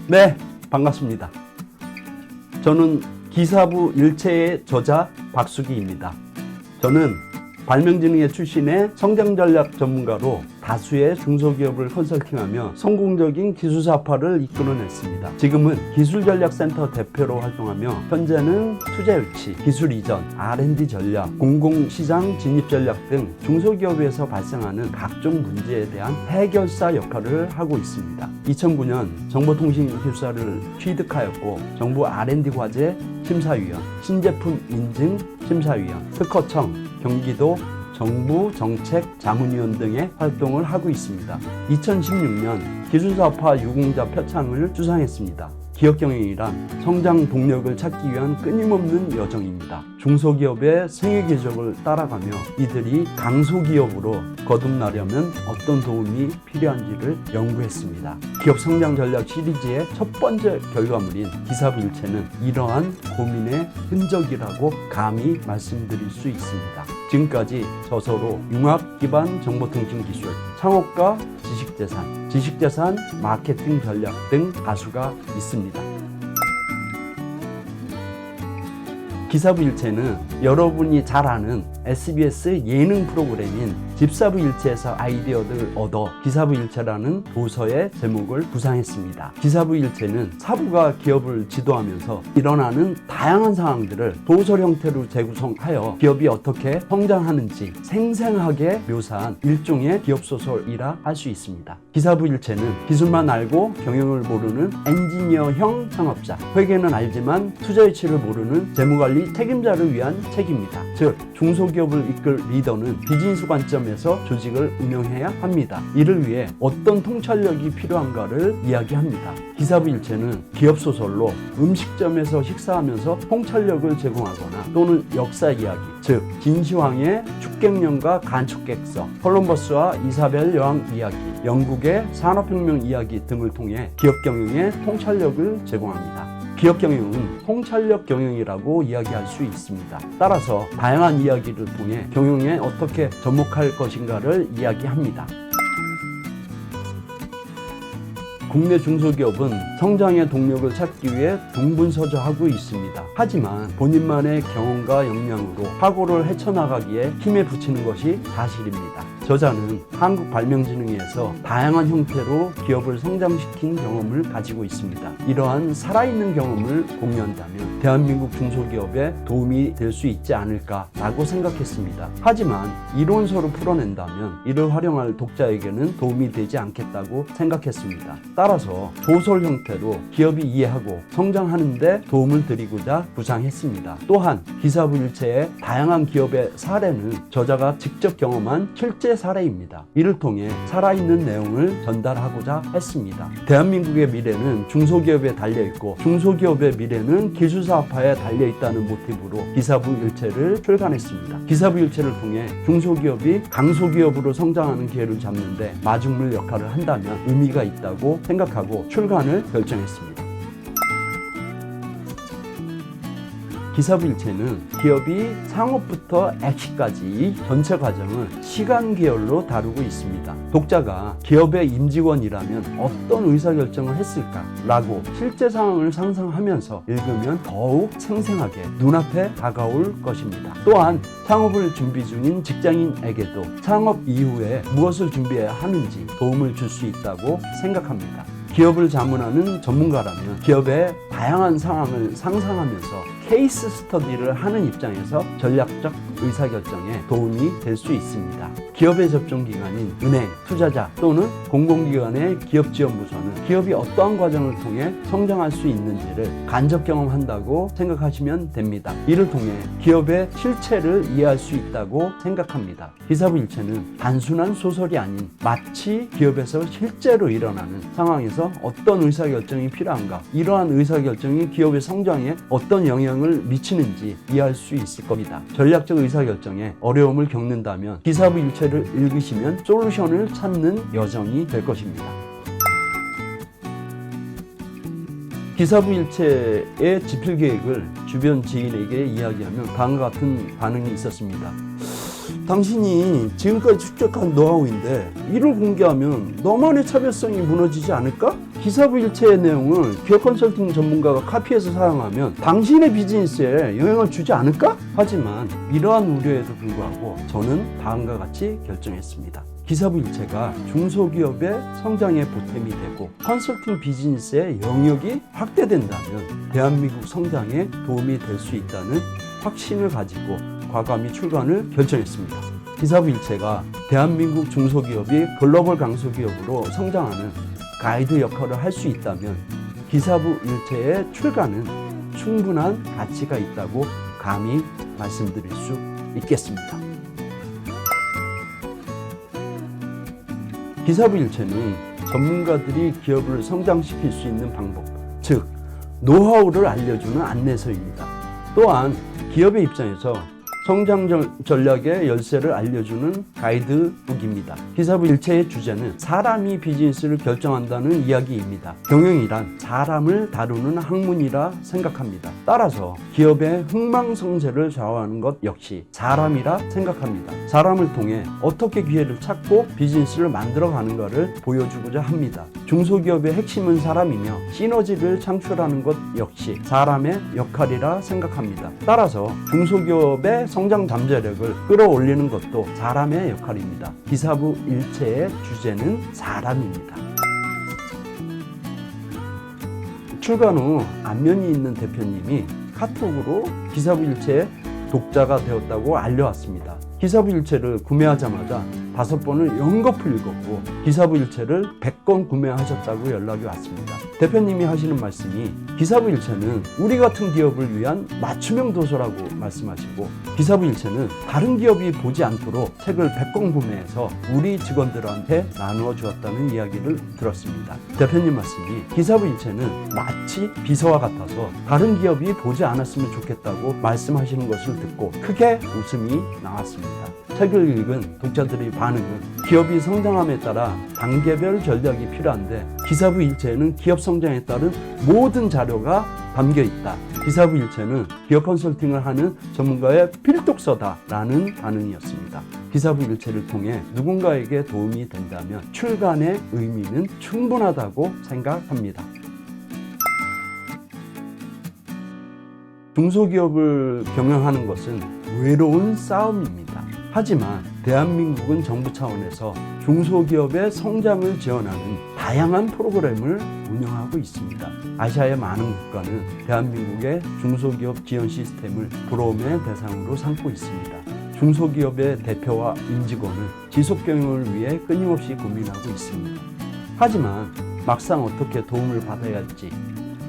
네, 반갑습니다. 저는 기사부 일체의 저자 박수기입니다. 저는 발명진흥회 출신의 성장전략 전문가로 다수의 중소기업을 컨설팅하며 성공적인 기술사업화를 이끌어냈습니다. 지금은 기술전략센터 대표로 활동하며 현재는 투자유치, 기술 이전, R&D 전략, 공공시장 진입 전략 등 중소기업에서 발생하는 각종 문제에 대한 해결사 역할을 하고 있습니다. 2009년 정보통신기술사를 취득하였고 정부 R&D 과제 심사위원, 신제품 인증 심사위원, 특허청, 경기도 정부 정책 자문위원 등의 활동을 하고 있습니다. 2016년 기술사업화 유공자 표창을 수상했습니다. 기업경영이란 성장 동력을 찾기 위한 끊임없는 여정입니다. 중소기업의 생애 궤적을 따라가며 이들이 강소기업으로 거듭나려면 어떤 도움이 필요한지를 연구했습니다. 기업 성장 전략 시리즈의 첫 번째 결과물인 기사부 일체는 이러한 고민의 흔적이라고 감히 말씀드릴 수 있습니다. 지금까지 저서로 융합 기반 정보통신 기술, 창업과 지식재산, 지식재산 마케팅 전략 등 다수가 있습니다. 기사부 일체는 여러분이 잘 아는 SBS 예능 프로그램인 집사부 일체에서 아이디어를 얻어 기사부 일체라는 도서의 제목을 구상했습니다. 기사부 일체는 사부가 기업을 지도하면서 일어나는 다양한 상황들을 도서 형태로 재구성하여 기업이 어떻게 성장하는지 생생하게 묘사한 일종의 기업소설이라 할 수 있습니다. 기사부 일체는 기술만 알고 경영을 모르는 엔지니어형 창업자, 회계는 알지만 투자유치를 모르는 재무관리 책임자를 위한 책입니다. 즉, 중소기업을 이끌 리더는 비즈니스 관점에서 조직을 운영해야 합니다. 이를 위해 어떤 통찰력이 필요한가를 이야기합니다. 기사부 일체는 기업소설로 음식점에서 식사하면서 통찰력을 제공하거나 또는 역사 이야기, 즉 진시황의 축객령과 간척객서, 콜럼버스와 이사벨 여왕 이야기, 영국의 산업혁명 이야기 등을 통해 기업경영에 통찰력을 제공합니다. 기업경영은 통찰력 경영이라고 이야기할 수 있습니다. 따라서 다양한 이야기를 통해 경영에 어떻게 접목할 것인가를 이야기합니다. 국내 중소기업은 성장의 동력을 찾기 위해 동분서주하고 있습니다. 하지만 본인만의 경험과 역량으로 사고를 헤쳐나가기에 힘에 부치는 것이 사실입니다. 저자는 한국발명진흥회에서 다양한 형태로 기업을 성장시킨 경험을 가지고 있습니다. 이러한 살아있는 경험을 공유한다면 대한민국 중소기업에 도움이 될 수 있지 않을까라고 생각했습니다. 하지만 이론서로 풀어낸다면 이를 활용할 독자에게는 도움이 되지 않겠다고 생각했습니다. 따라서 소설 형태로 기업이 이해하고 성장하는 데 도움을 드리고자 구상했습니다. 또한 기사부 일체의 다양한 기업의 사례는 저자가 직접 경험한 실제 사례입니다. 이를 통해 살아있는 내용을 전달하고자 했습니다. 대한민국의 미래는 중소기업에 달려있고 중소기업의 미래는 기술사업화에 달려있다는 모티브로 기사부 일체를 출간했습니다. 기사부 일체를 통해 중소기업이 강소기업으로 성장하는 기회를 잡는 데 마중물 역할을 한다면 의미가 있다고 생각하고 출간을 결정했습니다. 기사부 일체는 기업이 상업부터 엑시까지 전체 과정을 시간 계열로 다루고 있습니다. 독자가 기업의 임직원이라면 어떤 의사결정을 했을까라고 실제 상황을 상상하면서 읽으면 더욱 생생하게 눈앞에 다가올 것입니다. 또한 창업을 준비 중인 직장인에게도 창업 이후에 무엇을 준비해야 하는지 도움을 줄 수 있다고 생각합니다. 기업을 자문하는 전문가라면 기업의 다양한 상황을 상상하면서 케이스 스터디를 하는 입장에서 전략적 의사결정에 도움이 될 수 있습니다. 기업의 접종기관인 은행, 투자자 또는 공공기관의 기업지원부서는 기업이 어떠한 과정을 통해 성장할 수 있는지를 간접 경험한다고 생각하시면 됩니다. 이를 통해 기업의 실체를 이해할 수 있다고 생각합니다. 기사부 일체는 단순한 소설이 아닌 마치 기업에서 실제로 일어나는 상황에서 어떤 의사결정이 필요한가, 이러한 의사결정이 기업의 성장에 어떤 영향을 미치는지 이해할 수 있을 겁니다. 전략적 의사결정에 어려움을 겪는다면 기사부 일체를 읽으시면 솔루션을 찾는 여정이 될 것입니다. 기사부 일체의 집필 계획을 주변 지인에게 이야기하면 다음과 같은 반응이 있었습니다. 당신이 지금까지 축적한 노하우인데 이를 공개하면 너만의 차별성이 무너지지 않을까? 기사부 일체의 내용을 기업 컨설팅 전문가가 카피해서 사용하면 당신의 비즈니스에 영향을 주지 않을까? 하지만 이러한 우려에도 불구하고 저는 다음과 같이 결정했습니다. 기사부 일체가 중소기업의 성장에 보탬이 되고 컨설팅 비즈니스의 영역이 확대된다면 대한민국 성장에 도움이 될 수 있다는 확신을 가지고 과감히 출간을 결정했습니다. 기사부 일체가 대한민국 중소기업이 글로벌 강소기업으로 성장하는 가이드 역할을 할 수 있다면 기사부 일체의 출간은 충분한 가치가 있다고 감히 말씀드릴 수 있겠습니다. 기사부 일체는 전문가들이 기업을 성장시킬 수 있는 방법, 즉 노하우를 알려주는 안내서입니다. 또한 기업의 입장에서 성장 전략의 열쇠를 알려주는 가이드북입니다. 기사부 일체의 주제는 사람이 비즈니스를 결정한다는 이야기입니다. 경영이란 사람을 다루는 학문이라 생각합니다. 따라서 기업의 흥망성쇠를 좌우하는 것 역시 사람이라 생각합니다. 사람을 통해 어떻게 기회를 찾고 비즈니스를 만들어가는가를 보여주고자 합니다. 중소기업의 핵심은 사람이며 시너지를 창출하는 것 역시 사람의 역할이라 생각합니다. 따라서 중소기업의 성장 잠재력을 끌어올리는 것도 사람의 역할입니다. 기사부 일체의 주제는 사람입니다. 출간 후 안면이 있는 대표님이 카톡으로 기사부 일체의 독자가 되었다고 알려왔습니다. 기사부 일체를 구매하자마자 5번을 연거푸 읽었고 기사부 일체를 100권 구매하셨다고 연락이 왔습니다. 대표님이 하시는 말씀이 기사부 일체는 우리 같은 기업을 위한 맞춤형 도서라고 말씀하시고 기사부 일체는 다른 기업이 보지 않도록 책을 100권 구매해서 우리 직원들한테 나누어 주었다는 이야기를 들었습니다. 대표님 말씀이 기사부 일체는 마치 비서와 같아서 다른 기업이 보지 않았으면 좋겠다고 말씀하시는 것을 듣고 크게 웃음이 나왔습니다. 책을 읽은 독자들의 반응은 기업이 성장함에 따라 단계별 전략이 필요한데 기사부 일체에는 기업 성장에 따른 모든 자료가 담겨 있다. 기사부 일체는 기업 컨설팅을 하는 전문가의 필독서다라는 반응이었습니다. 기사부 일체를 통해 누군가에게 도움이 된다면 출간의 의미는 충분하다고 생각합니다. 중소기업을 경영하는 것은 외로운 싸움입니다. 하지만 대한민국은 정부 차원에서 중소기업의 성장을 지원하는 다양한 프로그램을 운영하고 있습니다. 아시아의 많은 국가는 대한민국의 중소기업 지원 시스템을 부러움의 대상으로 삼고 있습니다. 중소기업의 대표와 임직원은 지속경영을 위해 끊임없이 고민하고 있습니다. 하지만 막상 어떻게 도움을 받아야 할지,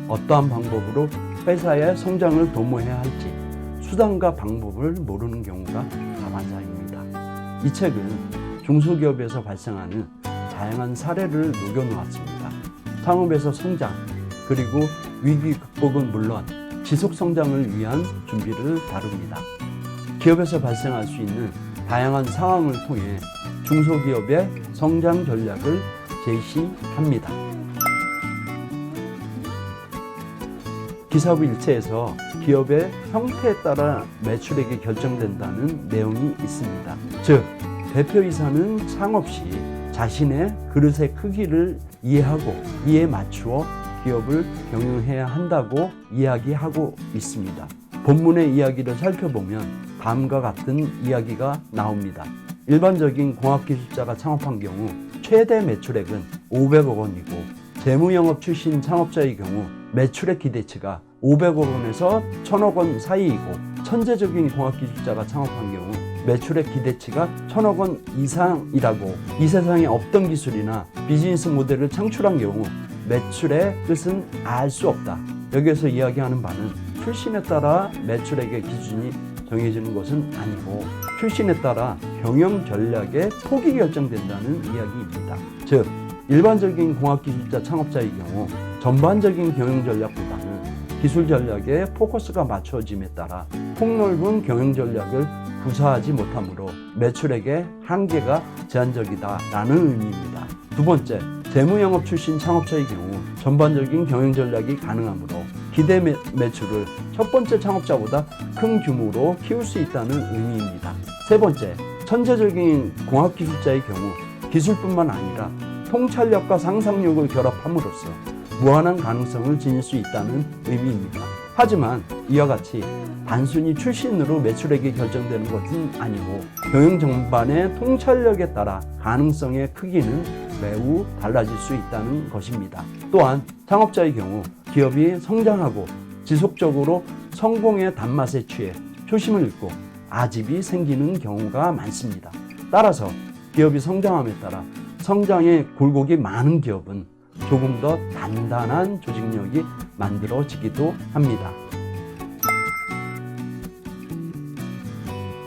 어떠한 방법으로 회사의 성장을 도모해야 할지 수단과 방법을 모르는 경우가 다반사입니다. 이 책은 중소기업에서 발생하는 다양한 사례를 녹여놓았습니다. 창업에서 성장, 그리고 위기 극복은 물론 지속 성장을 위한 준비를 다룹니다. 기업에서 발생할 수 있는 다양한 상황을 통해 중소기업의 성장 전략을 제시합니다. 기사부 일체에서 기업의 형태에 따라 매출액이 결정된다는 내용이 있습니다. 즉, 대표이사는 창업 시 자신의 그릇의 크기를 이해하고 이에 맞추어 기업을 경영해야 한다고 이야기하고 있습니다. 본문의 이야기를 살펴보면 다음과 같은 이야기가 나옵니다. 일반적인 공학기술자가 창업한 경우 최대 매출액은 500억 원이고 재무영업 출신 창업자의 경우 매출액 기대치가 500억 원에서 1000억 원 사이이고 천재적인 공학기술자가 창업한 경우 매출액 기대치가 1000억 원 이상이라고 이 세상에 없던 기술이나 비즈니스 모델을 창출한 경우 매출의 뜻은 알 수 없다. 여기에서 이야기하는 바는 출신에 따라 매출액의 기준이 정해지는 것은 아니고 출신에 따라 경영 전략의 폭이 결정된다는 이야기입니다. 즉, 일반적인 공학기술자 창업자의 경우 전반적인 경영 전략보다는 기술 전략에 포커스가 맞춰짐에 따라 폭넓은 경영 전략을 구사하지 못하므로 매출액의 한계가 제한적이다라는 의미입니다. 두 번째, 재무영업 출신 창업자의 경우 전반적인 경영 전략이 가능하므로 기대 매출을 첫 번째 창업자보다 큰 규모로 키울 수 있다는 의미입니다. 세 번째, 천재적인 공학기술자의 경우 기술뿐만 아니라 통찰력과 상상력을 결합함으로써 무한한 가능성을 지닐 수 있다는 의미입니다. 하지만 이와 같이 단순히 출신으로 매출액이 결정되는 것은 아니고 경영 전반의 통찰력에 따라 가능성의 크기는 매우 달라질 수 있다는 것입니다. 또한 창업자의 경우 기업이 성장하고 지속적으로 성공의 단맛에 취해 초심을 잃고 아집이 생기는 경우가 많습니다. 따라서 기업이 성장함에 따라 성장의 굴곡이 많은 기업은 조금 더 단단한 조직력이 만들어지기도 합니다.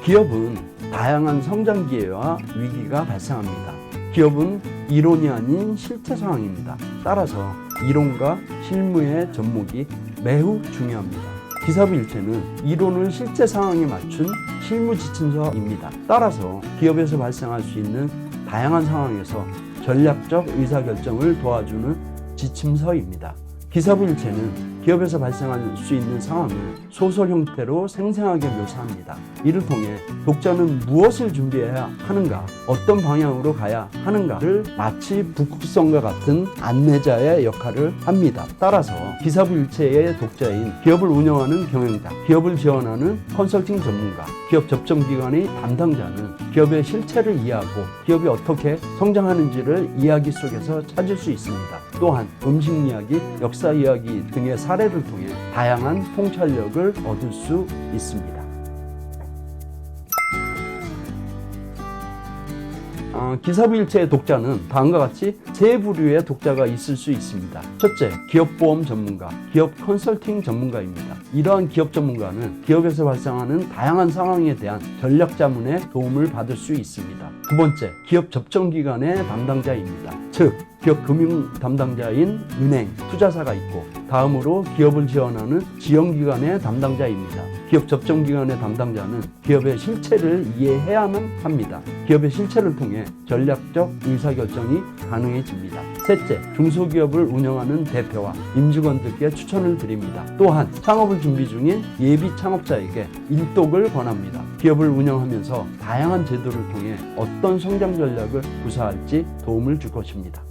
기업은 다양한 성장 기회와 위기가 발생합니다. 기업은 이론이 아닌 실제 상황입니다. 따라서 이론과 실무의 접목이 매우 중요합니다. 기사부일체는 이론을 실제 상황에 맞춘 실무 지침서입니다. 따라서 기업에서 발생할 수 있는 다양한 상황에서 전략적 의사결정을 도와주는 지침서입니다. 기사부일체는 기업에서 발생할 수 있는 상황을 소설 형태로 생생하게 묘사합니다. 이를 통해 독자는 무엇을 준비해야 하는가, 어떤 방향으로 가야 하는가를 마치 북극성과 같은 안내자의 역할을 합니다. 따라서 기사부일체의 독자인 기업을 운영하는 경영자, 기업을 지원하는 컨설팅 전문가, 기업 접점기관의 담당자는 기업의 실체를 이해하고 기업이 어떻게 성장하는지를 이야기 속에서 찾을 수 있습니다. 또한 음식 이야기, 역사 이야기 등의 사례를 통해 다양한 통찰력을 얻을 수 있습니다. 기사부일체의 독자는 다음과 같이 세 부류의 독자가 있을 수 있습니다. 첫째, 기업보험 전문가, 기업 컨설팅 전문가입니다. 이러한 기업 전문가는 기업에서 발생하는 다양한 상황에 대한 전략 자문에 도움을 받을 수 있습니다. 두 번째, 기업 접점기관의 담당자입니다. 즉, 기업 금융 담당자인 은행, 투자사가 있고 다음으로 기업을 지원하는 지원기관의 담당자입니다. 기업 접점기관의 담당자는 기업의 실체를 이해해야만 합니다. 기업의 실체를 통해 전략적 의사결정이 가능해집니다. 셋째, 중소기업을 운영하는 대표와 임직원들께 추천을 드립니다. 또한 창업을 준비 중인 예비 창업자에게 일독을 권합니다. 기업을 운영하면서 다양한 제도를 통해 어떤 성장 전략을 구사할지 도움을 줄 것입니다.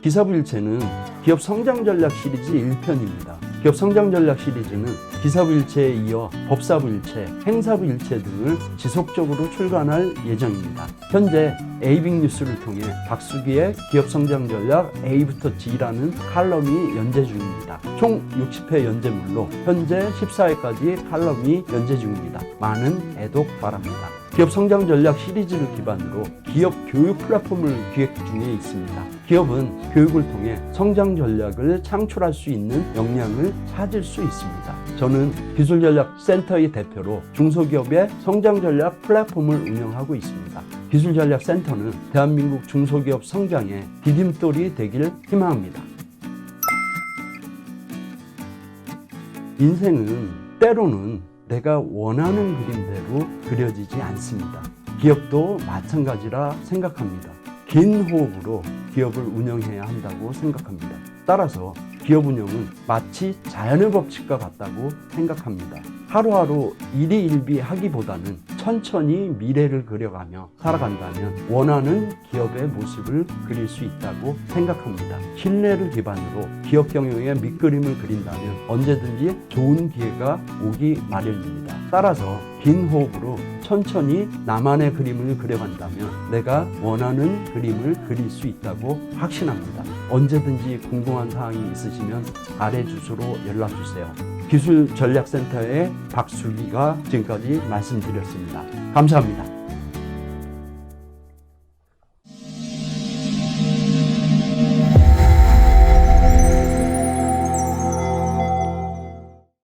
기사부일체는 기업 성장 전략 시리즈 1편입니다. 기업 성장 전략 시리즈는 기사부일체에 이어 법사부일체, 행사부일체 등을 지속적으로 출간할 예정입니다. 현재 에이빅뉴스를 통해 박수기의 기업 성장 전략 A부터 G라는 칼럼이 연재 중입니다. 총 60회 연재물로 현재 14회까지 칼럼이 연재 중입니다. 많은 애독 바랍니다. 기업 성장 전략 시리즈를 기반으로 기업 교육 플랫폼을 기획 중에 있습니다. 기업은 교육을 통해 성장 전략을 창출할 수 있는 역량을 찾을 수 있습니다. 저는 기술전략센터의 대표로 중소기업의 성장 전략 플랫폼을 운영하고 있습니다. 기술전략센터는 대한민국 중소기업 성장의 디딤돌이 되길 희망합니다. 인생은 때로는 내가 원하는 그림대로 그려지지 않습니다. 기업도 마찬가지라 생각합니다. 긴 호흡으로 기업을 운영해야 한다고 생각합니다. 따라서 기업 운영은 마치 자연의 법칙과 같다고 생각합니다. 하루하루 일희일비하기보다는 천천히 미래를 그려가며 살아간다면 원하는 기업의 모습을 그릴 수 있다고 생각합니다. 신뢰를 기반으로 기업 경영의 밑그림을 그린다면 언제든지 좋은 기회가 오기 마련입니다. 따라서 긴 호흡으로 천천히 나만의 그림을 그려간다면 내가 원하는 그림을 그릴 수 있다고 확신합니다. 언제든지 궁금한 사항이 있으시면 아래 주소로 연락주세요. 기술전략센터의 박수기가 지금까지 말씀드렸습니다. 감사합니다.